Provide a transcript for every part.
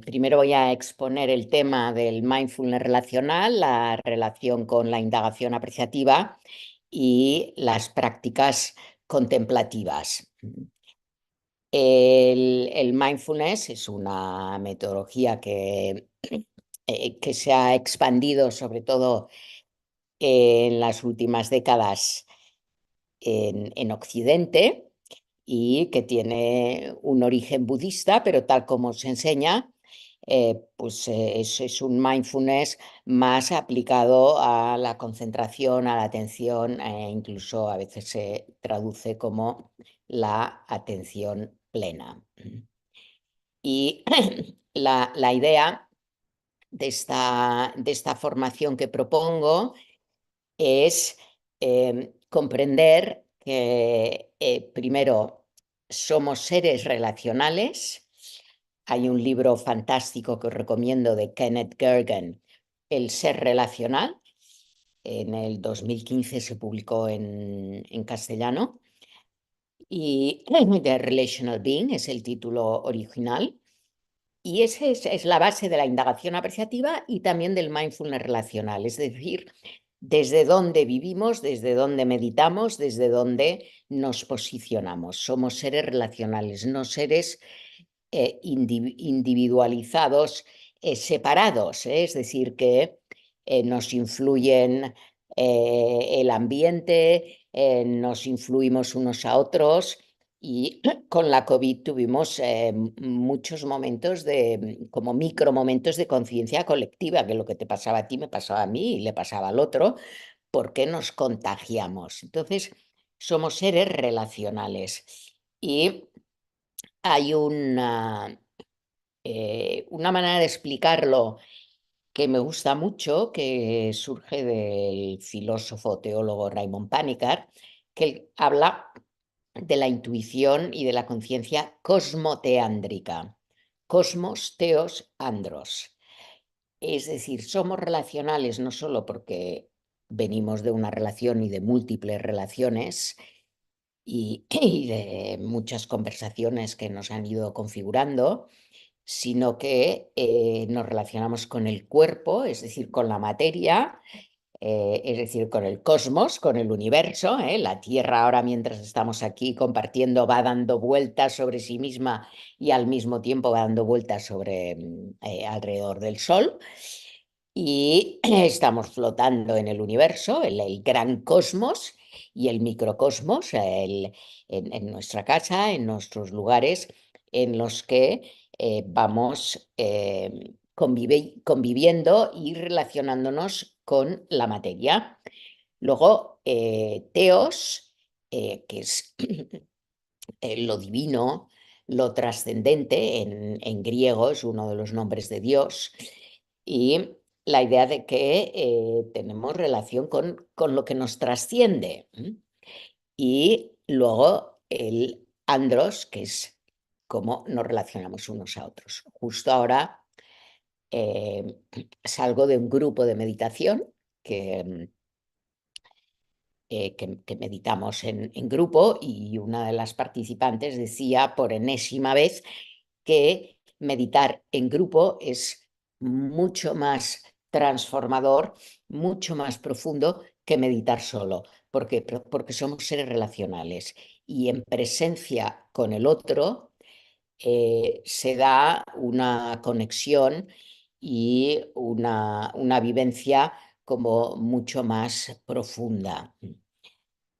Primero voy a exponer el tema del mindfulness relacional, la relación con la indagación apreciativa y las prácticas contemplativas. El mindfulness es una metodología que se ha expandido sobre todo en las últimas décadas en Occidente y que tiene un origen budista, pero tal como se enseña, es un mindfulness más aplicado a la concentración, a la atención, incluso a veces se traduce como la atención plena. Y la idea de esta formación que propongo es comprender que primero somos seres relacionales. Hay un libro fantástico que os recomiendo de Kenneth Gergen, El ser relacional. En el 2015 se publicó en castellano. Y The Relational Being es el título original. Y esa es la base de la indagación apreciativa y también del mindfulness relacional, es decir, desde dónde vivimos, desde dónde meditamos, desde dónde nos posicionamos. Somos seres relacionales, no seres individualizados, separados, es decir, que nos influyen el ambiente, nos influimos unos a otros. Y con la COVID tuvimos muchos momentos como micromomentos de conciencia colectiva, que lo que te pasaba a ti me pasaba a mí y le pasaba al otro, porque nos contagiamos. Entonces, somos seres relacionales. Y hay una manera de explicarlo que me gusta mucho, que surge del filósofo teólogo Raymond Panikkar, que él habla de la intuición y de la conciencia cosmoteándrica. Cosmos, teos, andros. Es decir, somos relacionales no solo porque venimos de una relación y de múltiples relaciones y de muchas conversaciones que nos han ido configurando, sino que nos relacionamos con el cuerpo, es decir, con la materia, es decir, con el cosmos, con el universo. La Tierra ahora, mientras estamos aquí compartiendo, va dando vueltas sobre sí misma y al mismo tiempo va dando vueltas alrededor del Sol. Y estamos flotando en el universo, el gran cosmos y el microcosmos, en nuestra casa, en nuestros lugares en los que vamos conviviendo y relacionándonos con la materia. Luego, teos, que es lo divino, lo trascendente, en griego es uno de los nombres de Dios, y la idea de que tenemos relación con lo que nos trasciende. Y luego el andros, que es cómo nos relacionamos unos a otros. Justo ahora eh, salgo de un grupo de meditación que meditamos en grupo, y una de las participantes decía por enésima vez que meditar en grupo es mucho más transformador, mucho más profundo que meditar solo. ¿Por qué? Porque somos seres relacionales y en presencia con el otro se da una conexión y una vivencia como mucho más profunda.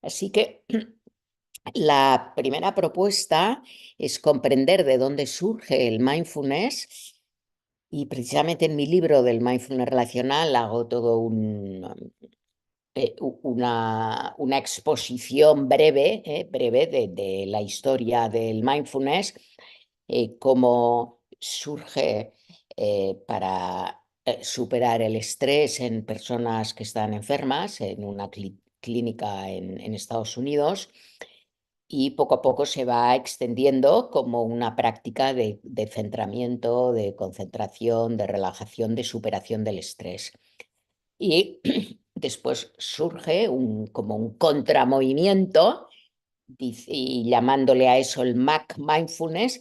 Así que la primera propuesta es comprender de dónde surge el mindfulness, y precisamente en mi libro del mindfulness relacional hago todo una exposición breve de la historia del mindfulness, cómo surge para superar el estrés en personas que están enfermas en una clínica en Estados Unidos, y poco a poco se va extendiendo como una práctica de centramiento, de concentración, de relajación, de superación del estrés. Y después surge como un contramovimiento, y llamándole a eso el Mac Mindfulness,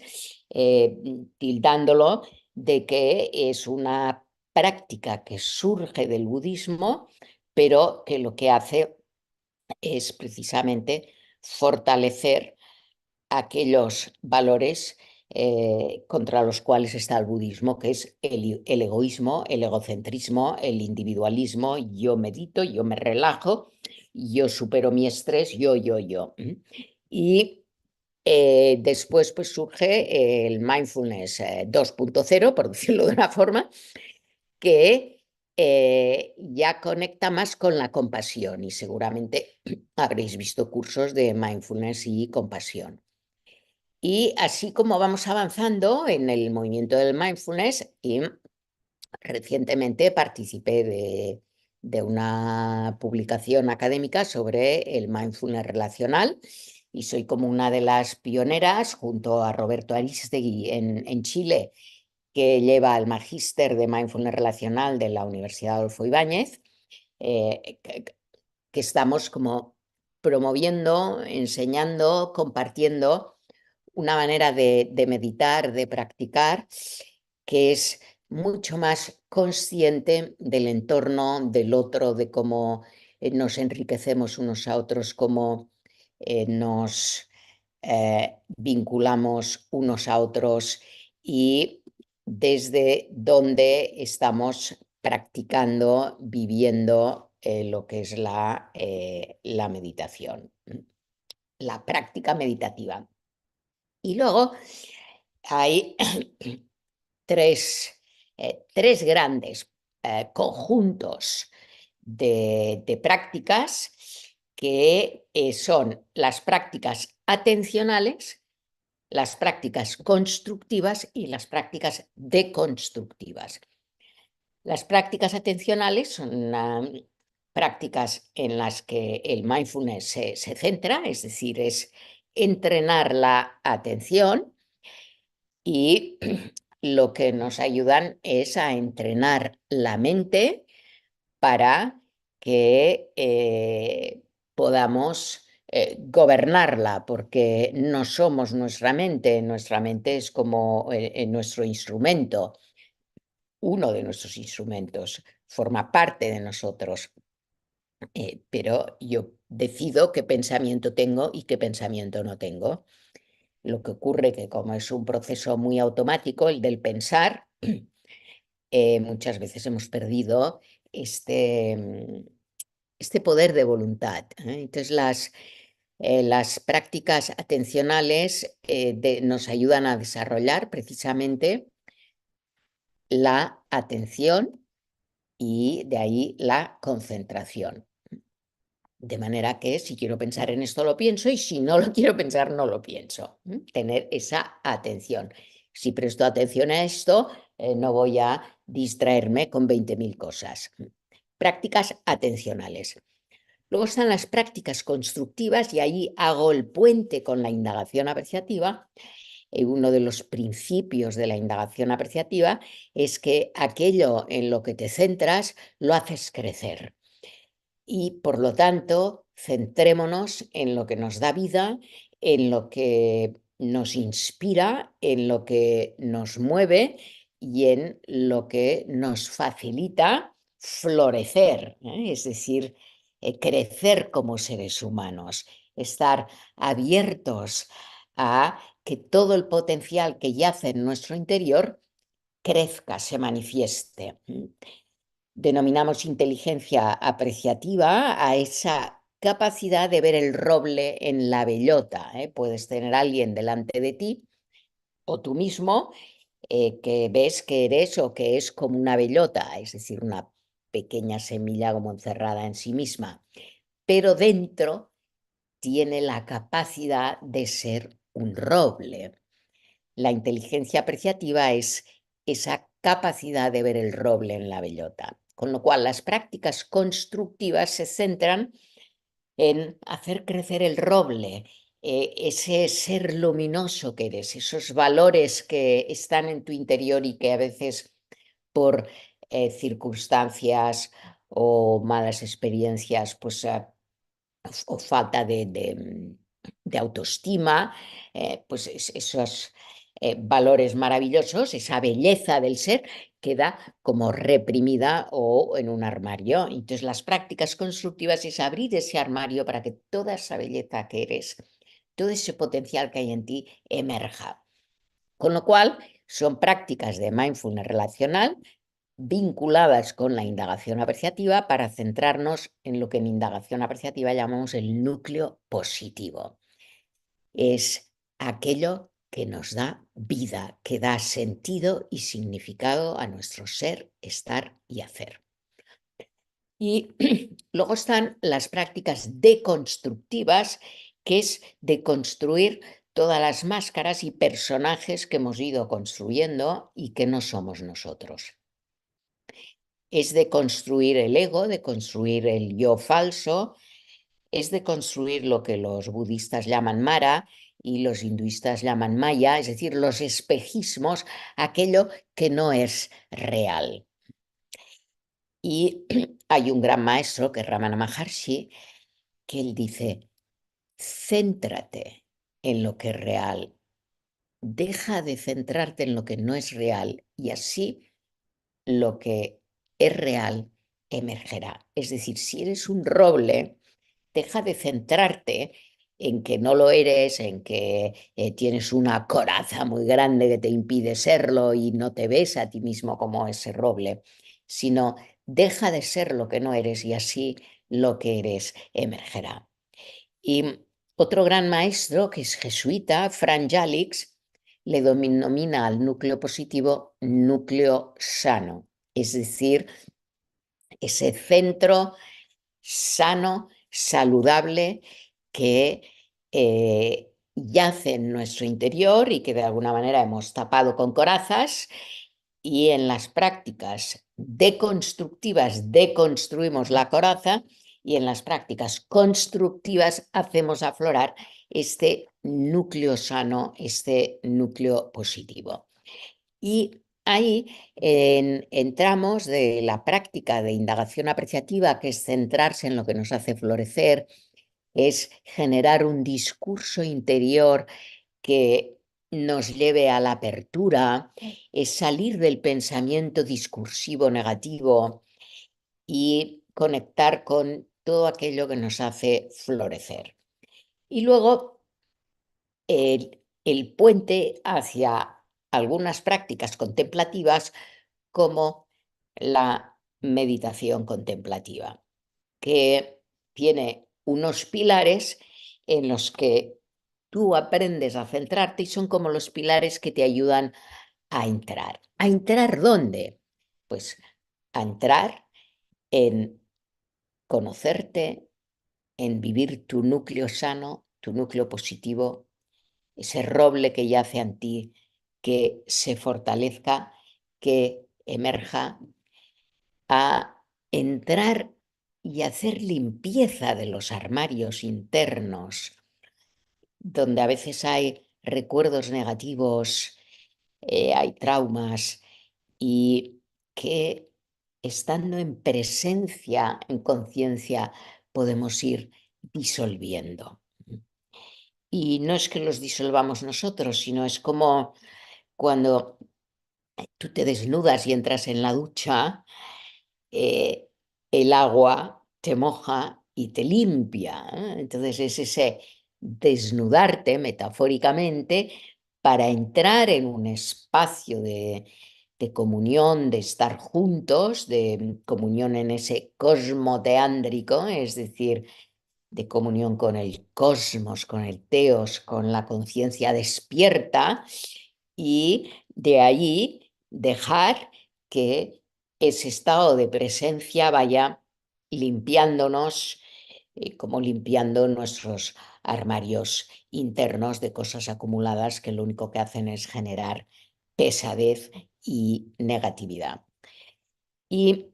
tildándolo de que es una práctica que surge del budismo, pero que lo que hace es precisamente fortalecer aquellos valores contra los cuales está el budismo, que es el egoísmo, el egocentrismo, el individualismo. Yo medito, yo me relajo, yo supero mi estrés, yo. Y después pues surge el mindfulness 2.0, por decirlo de una forma, que ya conecta más con la compasión, y seguramente habréis visto cursos de mindfulness y compasión. Y así como vamos avanzando en el movimiento del mindfulness, y recientemente participé de una publicación académica sobre el mindfulness relacional, y soy como una de las pioneras, junto a Roberto Aristegui en Chile, que lleva el magíster de mindfulness relacional de la Universidad Adolfo Ibáñez, que estamos como promoviendo, enseñando, compartiendo una manera de meditar, de practicar, que es mucho más consciente del entorno, del otro, de cómo nos enriquecemos unos a otros, cómo nos vinculamos unos a otros, y desde donde estamos practicando, viviendo lo que es la meditación, la práctica meditativa. Y luego hay tres grandes conjuntos de prácticas, que son las prácticas atencionales, las prácticas constructivas y las prácticas deconstructivas. Las prácticas atencionales son prácticas en las que el mindfulness se centra, es decir, es entrenar la atención, y lo que nos ayudan es a entrenar la mente para que podamos gobernarla, porque no somos nuestra mente es como nuestro instrumento, uno de nuestros instrumentos, forma parte de nosotros, pero yo decido qué pensamiento tengo y qué pensamiento no tengo. Lo que ocurre que, como es un proceso muy automático, el del pensar, muchas veces hemos perdido este poder de voluntad. Entonces, las prácticas atencionales nos ayudan a desarrollar precisamente la atención, y de ahí la concentración. De manera que si quiero pensar en esto lo pienso, y si no lo quiero pensar no lo pienso. Tener esa atención. Si presto atención a esto, no voy a distraerme con 20.000 cosas. Prácticas atencionales. Luego están las prácticas constructivas, y ahí hago el puente con la indagación apreciativa. Uno de los principios de la indagación apreciativa es que aquello en lo que te centras lo haces crecer. Y por lo tanto, centrémonos en lo que nos da vida, en lo que nos inspira, en lo que nos mueve y en lo que nos facilita florecer, es decir, crecer como seres humanos, estar abiertos a que todo el potencial que yace en nuestro interior crezca, se manifieste. Denominamos inteligencia apreciativa a esa capacidad de ver el roble en la bellota. Puedes tener a alguien delante de ti, o tú mismo, que ves que eres o que es como una bellota, es decir, una pequeña semilla como encerrada en sí misma, pero dentro tiene la capacidad de ser un roble. La inteligencia apreciativa es esa capacidad de ver el roble en la bellota. Con lo cual, las prácticas constructivas se centran en hacer crecer el roble, ese ser luminoso que eres, esos valores que están en tu interior y que a veces, por circunstancias o malas experiencias, pues, o falta de autoestima, pues esos valores maravillosos, esa belleza del ser, queda como reprimida o en un armario. Entonces, las prácticas constructivas es abrir ese armario para que toda esa belleza que eres, todo ese potencial que hay en ti, emerja. Con lo cual, son prácticas de mindfulness relacional vinculadas con la indagación apreciativa para centrarnos en lo que en indagación apreciativa llamamos el núcleo positivo. Es aquello que nos da vida, que da sentido y significado a nuestro ser, estar y hacer. Y luego están las prácticas deconstructivas, que es deconstruir todas las máscaras y personajes que hemos ido construyendo y que no somos nosotros. Es deconstruir el ego, deconstruir el yo falso, es deconstruir lo que los budistas llaman Mara y los hinduistas llaman Maya, es decir, los espejismos, aquello que no es real. Y hay un gran maestro, que es Ramana Maharshi, que él dice, céntrate en lo que es real, deja de centrarte en lo que no es real y así lo que es real emergerá. Es decir, si eres un roble, deja de centrarte en que no lo eres, en que tienes una coraza muy grande que te impide serlo y no te ves a ti mismo como ese roble, sino deja de ser lo que no eres y así lo que eres emergerá. Y otro gran maestro, que es jesuita, Frank Jalix, le denomina al núcleo positivo núcleo sano, es decir, ese centro sano, saludable, que yace en nuestro interior y que de alguna manera hemos tapado con corazas, y en las prácticas deconstructivas deconstruimos la coraza y en las prácticas constructivas hacemos aflorar este núcleo sano, este núcleo positivo. Y ahí entramos de la práctica de indagación apreciativa, que es centrarse en lo que nos hace florecer, es generar un discurso interior que nos lleve a la apertura, es salir del pensamiento discursivo negativo y conectar con todo aquello que nos hace florecer. Y luego el puente hacia algunas prácticas contemplativas como la meditación contemplativa, que tiene unos pilares en los que tú aprendes a centrarte y son como los pilares que te ayudan a entrar. ¿A entrar dónde? Pues a entrar en conocerte, en vivir tu núcleo sano, tu núcleo positivo, ese roble que yace en ti, que se fortalezca, que emerja, a entrar y hacer limpieza de los armarios internos, donde a veces hay recuerdos negativos, hay traumas, y que estando en presencia, en conciencia, podemos ir disolviendo. Y no es que los disolvamos nosotros, sino es como cuando tú te desnudas y entras en la ducha, eh, el agua te moja y te limpia, ¿eh? Entonces es ese desnudarte metafóricamente para entrar en un espacio de comunión, de estar juntos, de comunión en ese cosmo teándrico, es decir, de comunión con el cosmos, con el teos, con la conciencia despierta, y de allí dejar que ese estado de presencia vaya limpiándonos, como limpiando nuestros armarios internos de cosas acumuladas que lo único que hacen es generar pesadez y negatividad. Y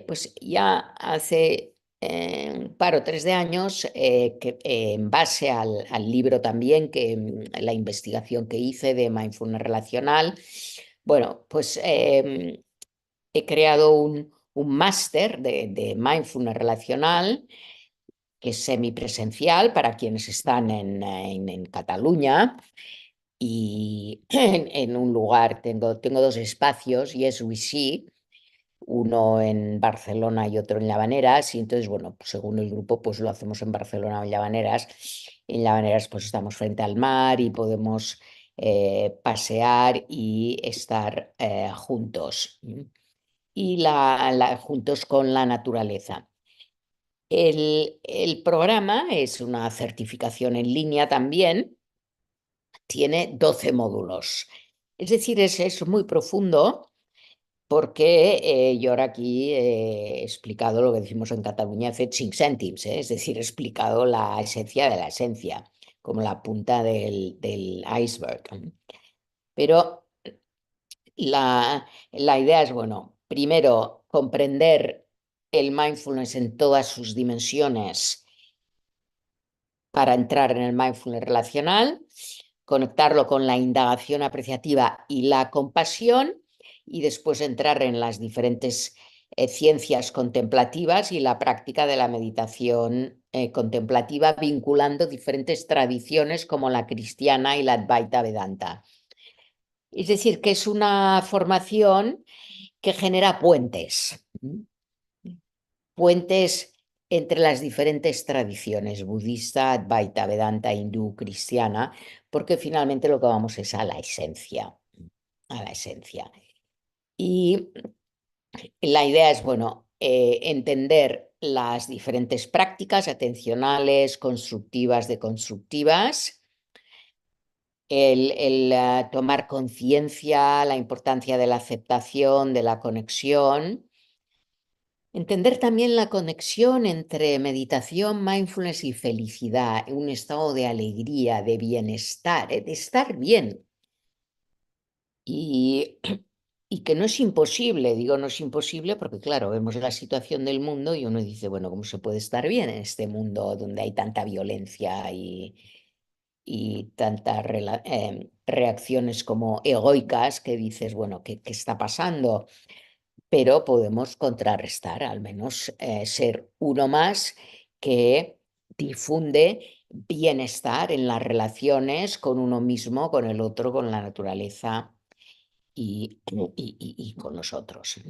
pues ya hace un par o tres de años, que, en base al libro también, que la investigación que hice de mindfulness relacional, bueno, pues he creado un máster de mindfulness relacional, que es semipresencial para quienes están en Cataluña, y en un lugar, tengo dos espacios, Yes We See, uno en Barcelona y otro en Llavaneras, y entonces, bueno, pues según el grupo, pues lo hacemos en Barcelona o en Llavaneras. En Llavaneras, pues estamos frente al mar y podemos pasear y estar juntos, y juntos con la naturaleza. El programa es una certificación en línea también, tiene 12 módulos. Es decir, es muy profundo porque yo ahora aquí he explicado lo que decimos en Cataluña, fet cinc cèntims, es decir, he explicado la esencia de la esencia, como la punta del iceberg. Pero la idea es, bueno, primero, comprender el mindfulness en todas sus dimensiones para entrar en el mindfulness relacional, conectarlo con la indagación apreciativa y la compasión, y después entrar en las diferentes ciencias contemplativas y la práctica de la meditación contemplativa, vinculando diferentes tradiciones como la cristiana y la Advaita Vedanta. Es decir, que es una formación que genera puentes, puentes entre las diferentes tradiciones, budista, Advaita, Vedanta, hindú, cristiana, porque finalmente lo que vamos es a la esencia, a la esencia. Y la idea es, bueno, entender las diferentes prácticas atencionales, constructivas, deconstructivas, el tomar conciencia, la importancia de la aceptación, de la conexión. Entender también la conexión entre meditación, mindfulness y felicidad, un estado de alegría, de bienestar, de estar bien. Y, y que no es imposible, digo no es imposible porque claro, vemos la situación del mundo y uno dice, bueno, ¿cómo se puede estar bien en este mundo donde hay tanta violencia y tantas reacciones como egoicas que dices, bueno, ¿qué está pasando? Pero podemos contrarrestar, al menos ser uno más que difunde bienestar en las relaciones con uno mismo, con el otro, con la naturaleza y con nosotros.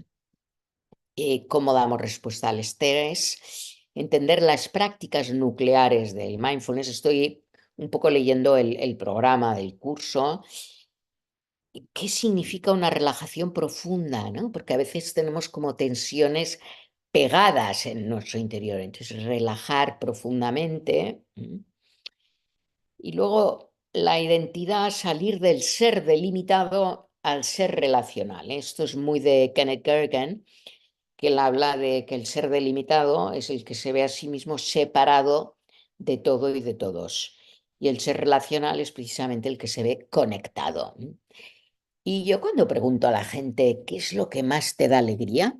¿Cómo damos respuesta al estrés? Entender las prácticas nucleares del mindfulness. Estoy un poco leyendo el programa del curso. ¿Qué significa una relajación profunda, no? Porque a veces tenemos como tensiones pegadas en nuestro interior. Entonces, relajar profundamente. Y luego la identidad, salir del ser delimitado al ser relacional. Esto es muy de Kenneth Gergen, que él habla de que el ser delimitado es el que se ve a sí mismo separado de todo y de todos. Y el ser relacional es precisamente el que se ve conectado. Y yo cuando pregunto a la gente qué es lo que más te da alegría,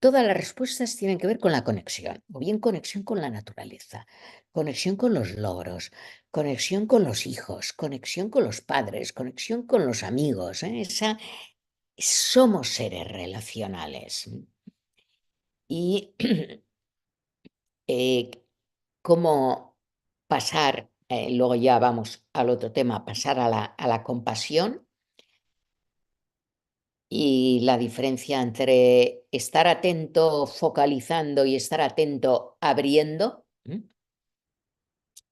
todas las respuestas tienen que ver con la conexión, o bien conexión con la naturaleza, conexión con los logros, conexión con los hijos, conexión con los padres, conexión con los amigos. Somos seres relacionales. Y eh, cómo pasar, luego ya vamos al otro tema, pasar a la compasión. Y la diferencia entre estar atento focalizando y estar atento abriendo,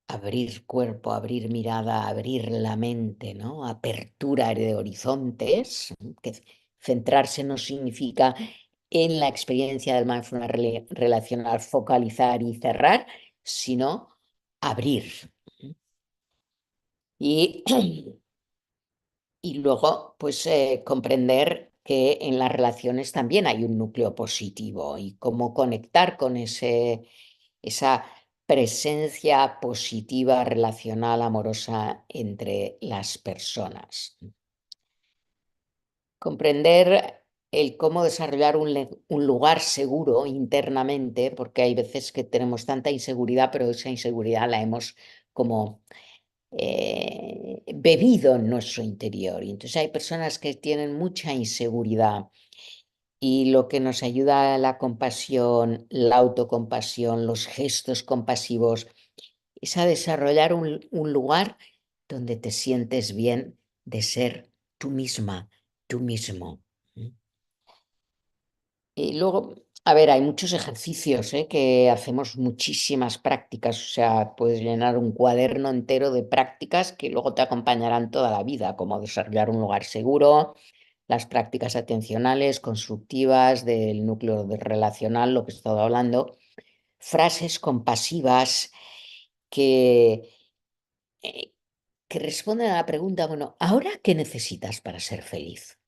abrir cuerpo, abrir mirada, abrir la mente, ¿no? Apertura de horizontes, que centrarse no significa en la experiencia del mindfulness relacional focalizar y cerrar, sino abrir. Y Y luego, pues comprender que en las relaciones también hay un núcleo positivo y cómo conectar con esa presencia positiva, relacional, amorosa entre las personas. Comprender el cómo desarrollar un lugar seguro internamente, porque hay veces que tenemos tanta inseguridad, pero esa inseguridad la hemos como bebido en nuestro interior. Y entonces hay personas que tienen mucha inseguridad y lo que nos ayuda a la compasión, la autocompasión, los gestos compasivos, es a desarrollar un lugar donde te sientes bien de ser tú misma, tú mismo. Y luego, a ver, hay muchos ejercicios, que hacemos muchísimas prácticas, o sea, puedes llenar un cuaderno entero de prácticas que luego te acompañarán toda la vida, como desarrollar un lugar seguro, las prácticas atencionales, constructivas, del relacional, lo que he estado hablando, frases compasivas que, eh, que responden a la pregunta, bueno, ¿ahora qué necesitas para ser feliz?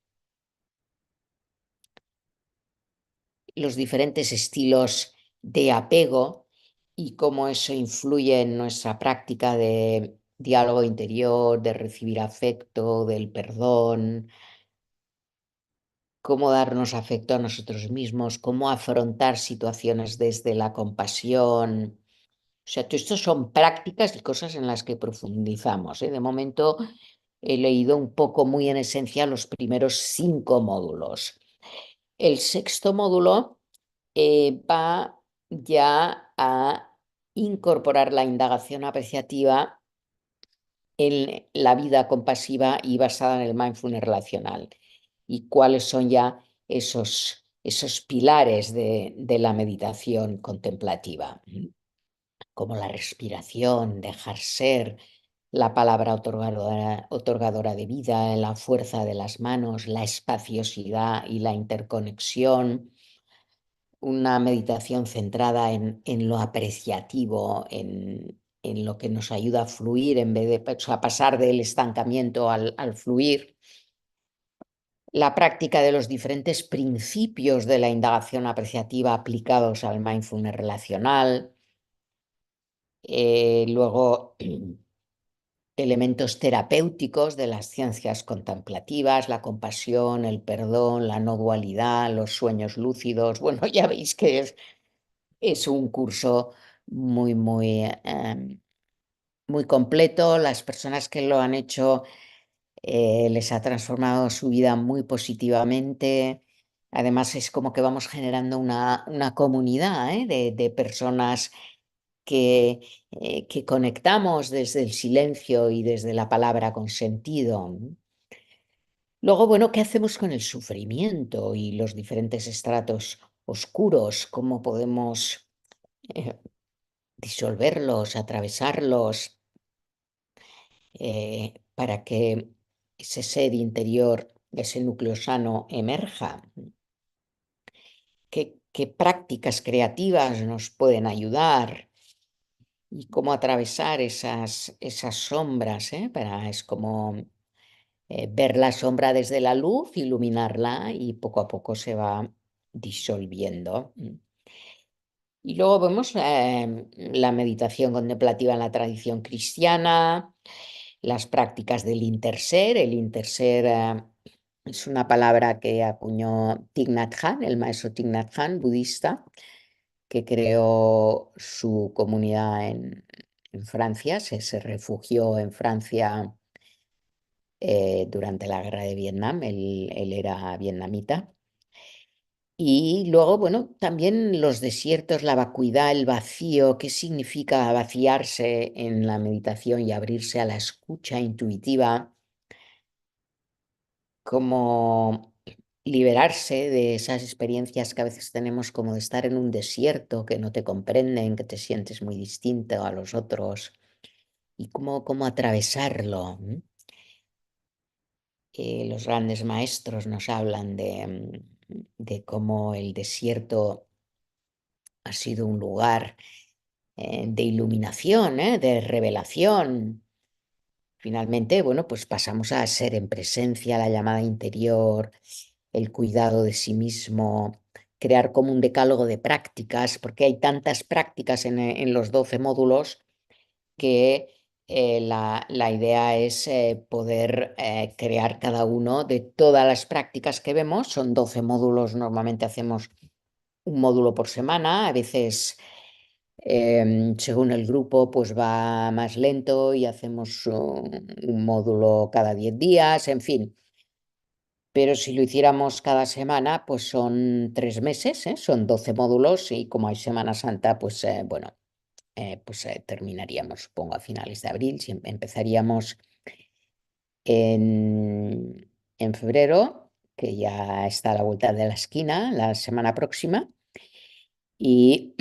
Los diferentes estilos de apego y cómo eso influye en nuestra práctica de diálogo interior, de recibir afecto, del perdón, cómo darnos afecto a nosotros mismos, cómo afrontar situaciones desde la compasión. O sea, todo esto son prácticas y cosas en las que profundizamos, ¿eh? De momento he leído un poco muy en esencia los primeros 5 módulos. El sexto módulo va ya a incorporar la indagación apreciativa en la vida compasiva y basada en el mindfulness relacional. Y cuáles son ya esos pilares de la meditación contemplativa, como la respiración, dejar ser, la palabra otorgadora de vida, la fuerza de las manos, la espaciosidad y la interconexión, una meditación centrada en lo apreciativo, en lo que nos ayuda a fluir en vez de, o sea, pasar del estancamiento al fluir. La práctica de los diferentes principios de la indagación apreciativa aplicados al mindfulness relacional. Luego, elementos terapéuticos de las ciencias contemplativas, la compasión, el perdón, la no dualidad, los sueños lúcidos. Bueno, ya veis que es un curso muy, muy, muy completo. Las personas que lo han hecho les ha transformado su vida muy positivamente. Además, es como que vamos generando una comunidad, de personas que conectamos desde el silencio y desde la palabra con sentido. Luego, bueno, ¿qué hacemos con el sufrimiento y los diferentes estratos oscuros? ¿Cómo podemos eh, disolverlos, atravesarlos, para que ese ser interior, ese núcleo sano emerja? ¿Qué prácticas creativas nos pueden ayudar? Y cómo atravesar esas sombras, es como ver la sombra desde la luz, iluminarla y poco a poco se va disolviendo. Y luego vemos la meditación contemplativa en la tradición cristiana, las prácticas del interser. El interser es una palabra que acuñó Thich Nhat Hanh, el maestro Thich Nhat Hanh, budista, que creó su comunidad en Francia, se refugió en Francia durante la guerra de Vietnam, él era vietnamita. Y luego, bueno, también los desiertos, la vacuidad, el vacío, ¿qué significa vaciarse en la meditación y abrirse a la escucha intuitiva? Cómo liberarse de esas experiencias que a veces tenemos como de estar en un desierto, que no te comprenden, que te sientes muy distinto a los otros, y cómo atravesarlo. Los grandes maestros nos hablan de cómo el desierto ha sido un lugar de iluminación, de revelación. Finalmente, bueno, pues pasamos a ser en presencia, la llamada interior, el cuidado de sí mismo, crear como un decálogo de prácticas, porque hay tantas prácticas en los 12 módulos que la idea es poder crear cada uno de todas las prácticas que vemos. Son 12 módulos, normalmente hacemos un módulo por semana, a veces según el grupo pues va más lento y hacemos un módulo cada 10 días, en fin. Pero si lo hiciéramos cada semana, pues son 3 meses, son 12 módulos y como hay Semana Santa, pues terminaríamos, supongo, a finales de abril, si empezaríamos en febrero, que ya está a la vuelta de la esquina, la semana próxima, y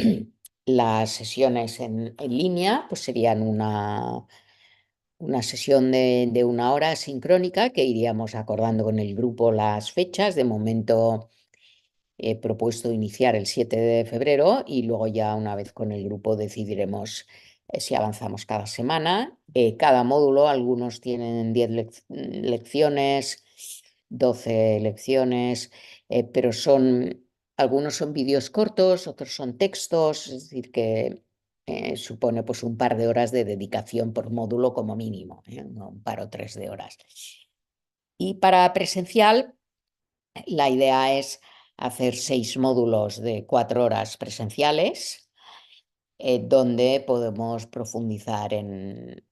las sesiones en línea pues serían una sesión de 1 hora sincrónica que iríamos acordando con el grupo las fechas. De momento he propuesto iniciar el 7 de febrero y luego ya una vez con el grupo decidiremos si avanzamos cada semana. Cada módulo, algunos tienen 10 lecciones, 12 lecciones, pero algunos son vídeos cortos, otros son textos, es decir, que supone pues un par de horas de dedicación por módulo como mínimo, no un par o tres de horas. Y para presencial, la idea es hacer 6 módulos de 4 horas presenciales, donde podemos profundizar en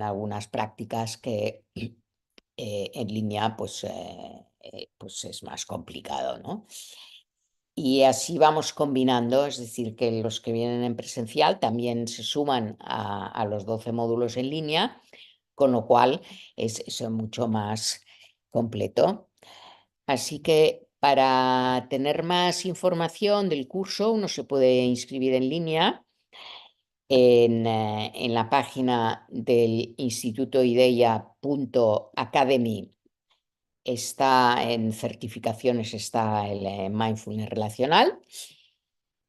algunas prácticas que en línea pues es más complicado, ¿no? Y así vamos combinando, es decir, que los que vienen en presencial también se suman a los 12 módulos en línea, con lo cual es mucho más completo. Así que para tener más información del curso, uno se puede inscribir en línea en la página del Instituto IDEA.academy. Está en certificaciones, está el Mindfulness Relacional.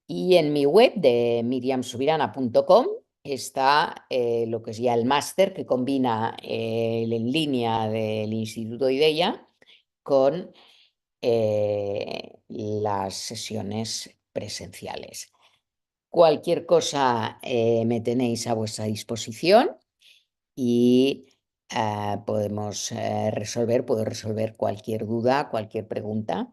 Y en mi web de miriamsubirana.com está lo que es ya el máster que combina el en línea del Instituto IDEA con las sesiones presenciales. Cualquier cosa me tenéis a vuestra disposición y puedo resolver cualquier duda, cualquier pregunta.